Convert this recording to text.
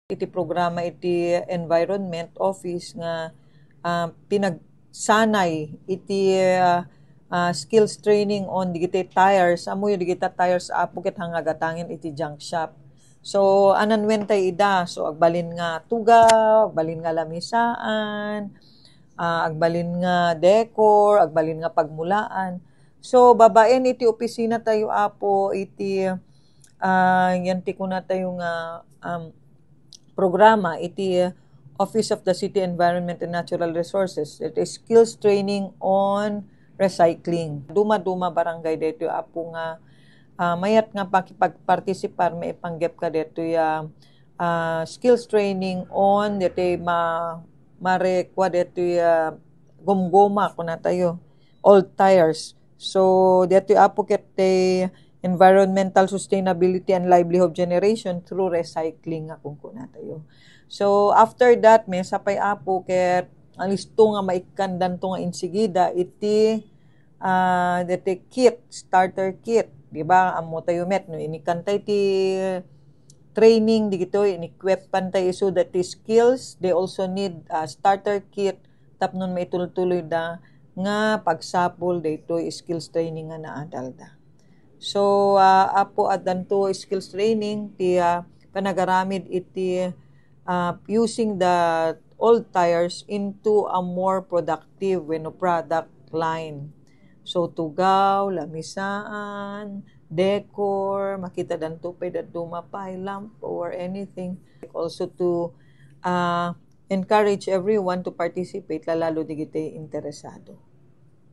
iti programa iti environment office nga pinagsanay iti skills training on digiti tires amoy digita tires apo ket hangagatangin iti junk shop. So ananwen tay ida so agbalin nga tugaw, agbalin nga lamisaan, agbalin nga decor, agbalin nga pagmulaan. So babaen iti opisina tayo apo iti yan ti kuna tayo nga programa iti Office of the City Environment and Natural Resources. It is skills training on recycling. Duma-duma barangay dito apo nga mayat nga pakipagpartisipar may panggep ka dito ya skills training on dito marekwa dito ya gumgoma kuna tayo old tires. So dito apo ket environmental sustainability and livelihood generation through recycling nga kung kuna tayo. So after that may sapay apo ket ang listo nga maikandan to nga insigida iti dete kit, starter kit, di ba? Amo tayo met no inikantay ti training digito inikwep pantay so that the skills they also need starter kit tapnon may tuloy da nga pagsapol dito skills training nga naadal da. So apo adanto skills training ti panagaramid iti using the old tires into a more productive product line. So tugaw, lamisaan, decor, makita danto pay dumapay lamp or anything. Also to encourage everyone to participate lalo digiti interesado.